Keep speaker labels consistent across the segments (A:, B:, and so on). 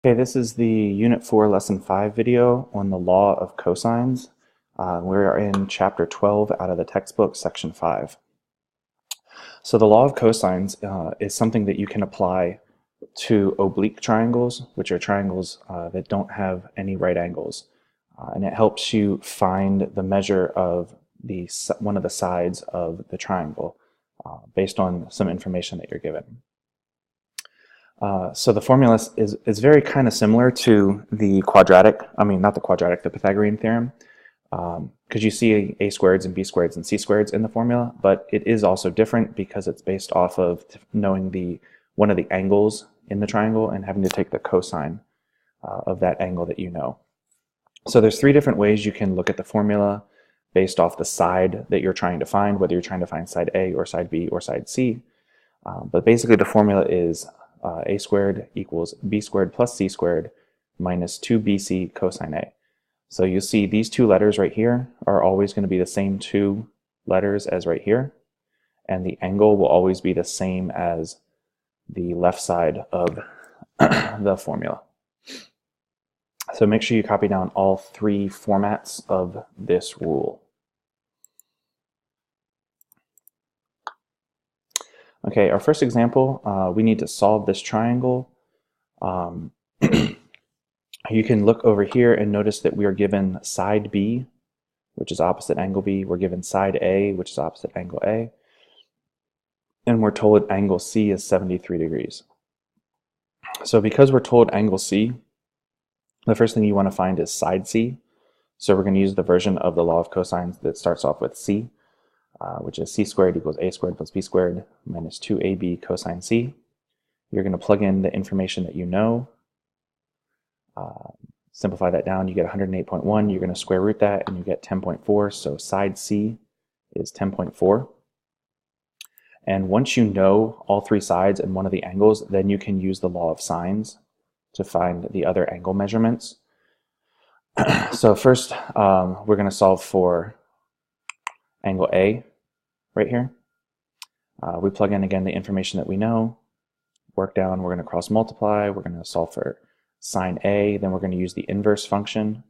A: Okay, this is the Unit 4 Lesson 5 video on the law of cosines. We're in Chapter 12 out of the textbook, Section 5. So the law of cosines is something that you can apply to oblique triangles, which are triangles that don't have any right angles. And it helps you find the measure of one of the sides of the triangle based on some information that you're given. So the formula is very kind of similar to the the Pythagorean theorem, because you see a squareds and b squareds and c squareds in the formula, but it is also different because it's based off of knowing one of the angles in the triangle and having to take the cosine of that angle that you know. So there's three different ways you can look at the formula based off the side that you're trying to find, whether you're trying to find side A or side B or side C. But basically the formula is a squared equals b squared plus c squared minus 2bc cosine a. So you see these two letters right here are always going to be the same two letters as right here, and the angle will always be the same as the left side of the formula. So make sure you copy down all three formats of this rule. Okay, our first example, we need to solve this triangle. You can look over here and notice that we are given side B, which is opposite angle B. We're given side A, which is opposite angle A. And we're told angle C is 73 degrees. So because we're told angle C, the first thing you want to find is side C. So we're going to use the version of the law of cosines that starts off with C, which is c squared equals a squared plus b squared minus 2ab cosine c. You're going to plug in the information that you know. Simplify that down, you get 108.1. You're going to square root that and you get 10.4. So side C is 10.4. And once you know all three sides and one of the angles, then you can use the law of sines to find the other angle measurements. So first, we're going to solve for angle A right here. We plug in again the information that we know. Work down, we're going to cross multiply. We're going to solve for sine A. Then we're going to use the inverse function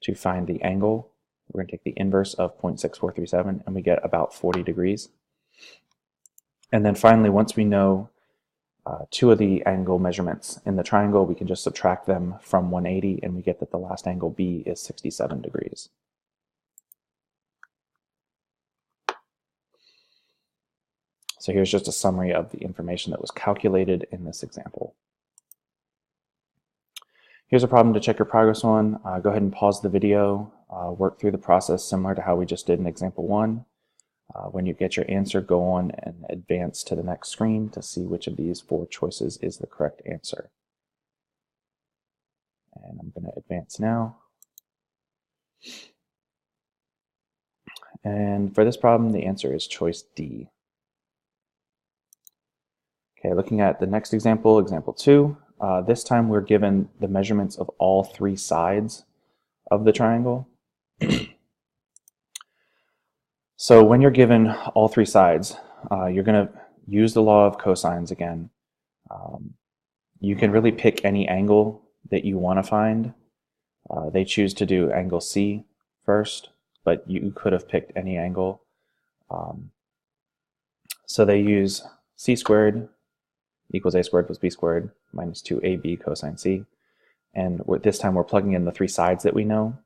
A: to find the angle. We're going to take the inverse of 0.6437 and we get about 40 degrees. And then finally, once we know two of the angle measurements in the triangle, we can just subtract them from 180 and we get that the last angle B is 67 degrees. So here's just a summary of the information that was calculated in this example. Here's a problem to check your progress on. Go ahead and pause the video, work through the process similar to how we just did in example 1. When you get your answer, go on and advance to the next screen to see which of these 4 choices is the correct answer. And I'm going to advance now. And for this problem, the answer is choice D. Okay, looking at the next example, example 2. This time we're given the measurements of all 3 sides of the triangle. So when you're given all 3 sides, you're going to use the law of cosines again. You can really pick any angle that you want to find. They choose to do angle C first, but you could have picked any angle. So they use c squared equals a squared plus b squared minus 2ab cosine c. And this time we're plugging in the 3 sides that we know.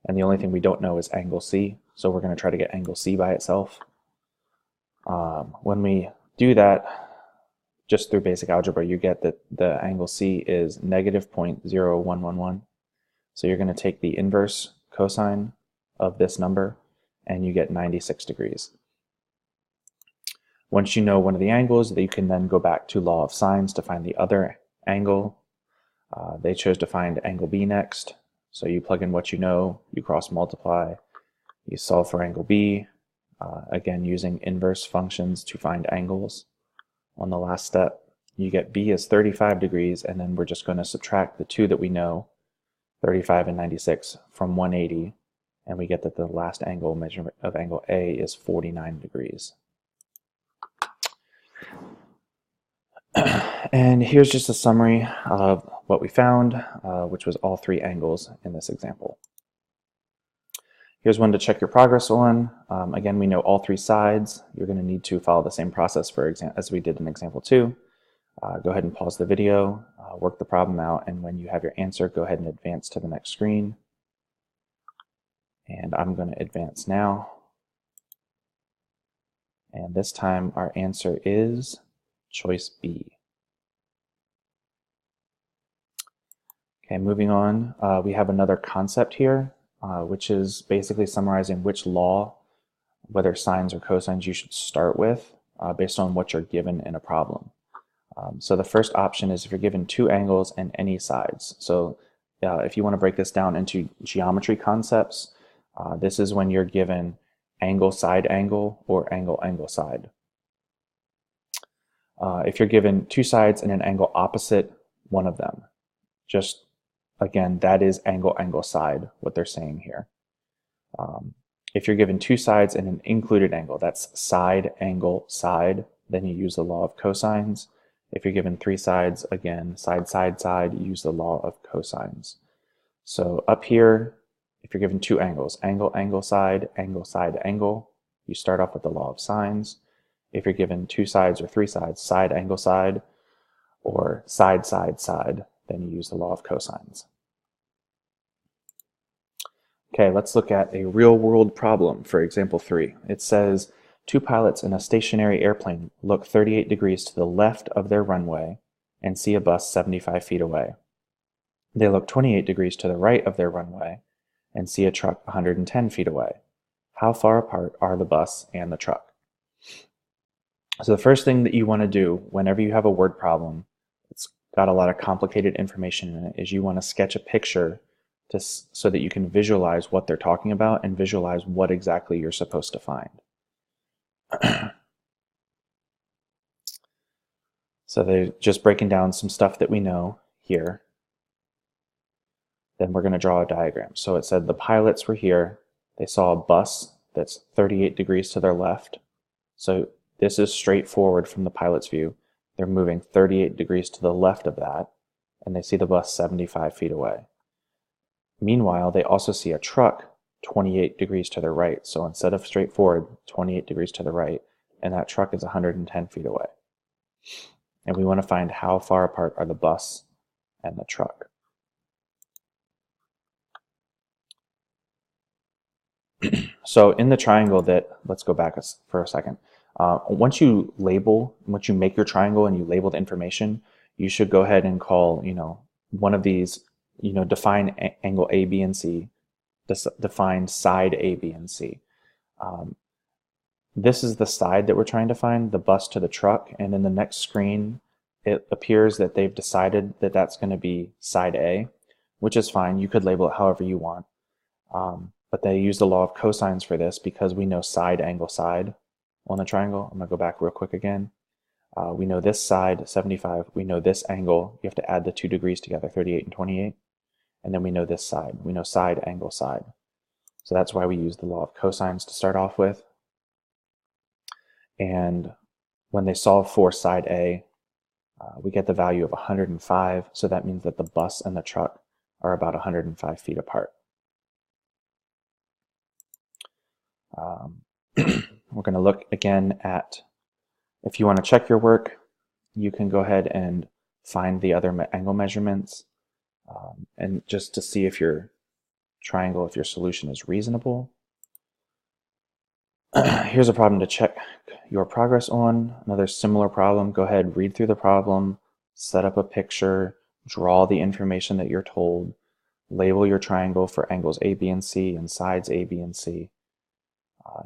A: And the only thing we don't know is angle C. So we're going to try to get angle C by itself. When we do that, just through basic algebra, you get that the angle C is negative 0.0111. So you're going to take the inverse cosine of this number and you get 96 degrees. Once you know one of the angles, you can then go back to law of sines to find the other angle. They chose to find angle B next. So you plug in what you know, you cross multiply, you solve for angle B, again using inverse functions to find angles. On the last step, you get B is 35 degrees, and then we're just going to subtract the 2 that we know, 35 and 96, from 180, and we get that the last angle measurement of angle A is 49 degrees. And here's just a summary of what we found, which was all 3 angles in this example. Here's one to check your progress on. Again, we know all 3 sides. You're going to need to follow the same process as we did in example 2. Go ahead and pause the video, work the problem out, and when you have your answer, go ahead and advance to the next screen. And I'm going to advance now. And this time our answer is choice B. Okay, moving on, we have another concept here, which is basically summarizing which law, whether sines or cosines, you should start with based on what you're given in a problem. So the first option is if you're given 2 angles and any sides. So if you want to break this down into geometry concepts, this is when you're given angle side angle or angle angle side. If you're given 2 sides and an angle opposite one of them, just again, that is angle angle side, what they're saying here. If you're given 2 sides and an included angle, that's side angle side, then you use the law of cosines. If you're given 3 sides, again, side side side, you use the law of cosines. So up here, if you're given 2 angles, angle angle side angle, you start off with the law of sines. If you're given 2 sides or 3 sides, side angle side or side side side, then you use the law of cosines. Okay, let's look at a real-world problem for example 3. It says 2 pilots in a stationary airplane look 38 degrees to the left of their runway and see a bus 75 feet away. They look 28 degrees to the right of their runway and see a truck 110 feet away. How far apart are the bus and the truck? So the first thing that you want to do whenever you have a word problem, it's got a lot of complicated information in it, is you want to sketch a picture so that you can visualize what they're talking about and visualize what exactly you're supposed to find. So they're just breaking down some stuff that we know here. Then we're going to draw a diagram. So it said the pilots were here. They saw a bus that's 38 degrees to their left. So this is straightforward from the pilot's view. They're moving 38 degrees to the left of that, and they see the bus 75 feet away. Meanwhile, they also see a truck 28 degrees to their right. So instead of straightforward, 28 degrees to the right, and that truck is 110 feet away. And we want to find how far apart are the bus and the truck. So in the triangle let's go back for a second. Once you make your triangle and you label the information, you should go ahead and call, one of these, define angle A, B, and C, define side A, B, and C. This is the side that we're trying to find, the bus to the truck, and in the next screen, it appears that they've decided that that's going to be side A, which is fine. You could label it however you want. But they use the law of cosines for this because we know side angle side on the triangle. I'm going to go back real quick again. We know this side, 75. We know this angle. You have to add the 2 degrees together, 38 and 28. And then we know this side. We know side angle side. So that's why we use the law of cosines to start off with. And when they solve for side A, we get the value of 105. So that means that the bus and the truck are about 105 feet apart. We're going to look again at, if you want to check your work, you can go ahead and find the other angle measurements and just to see if your triangle, if your solution is reasonable. Here's a problem to check your progress on. Another similar problem. Go ahead, read through the problem, set up a picture, draw the information that you're told, label your triangle for angles A, B, and C and sides A, B, and C.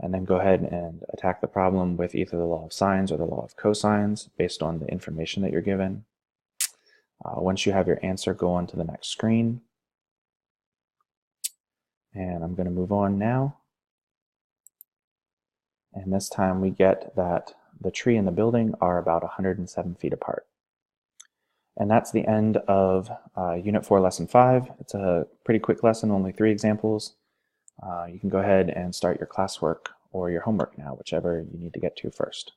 A: And then go ahead and attack the problem with either the law of sines or the law of cosines based on the information that you're given. Once you have your answer, go on to the next screen. And I'm going to move on now. And this time we get that the tree and the building are about 107 feet apart. And that's the end of Unit 4, Lesson 5. It's a pretty quick lesson, only 3 examples. You can go ahead and start your classwork or your homework now, whichever you need to get to first.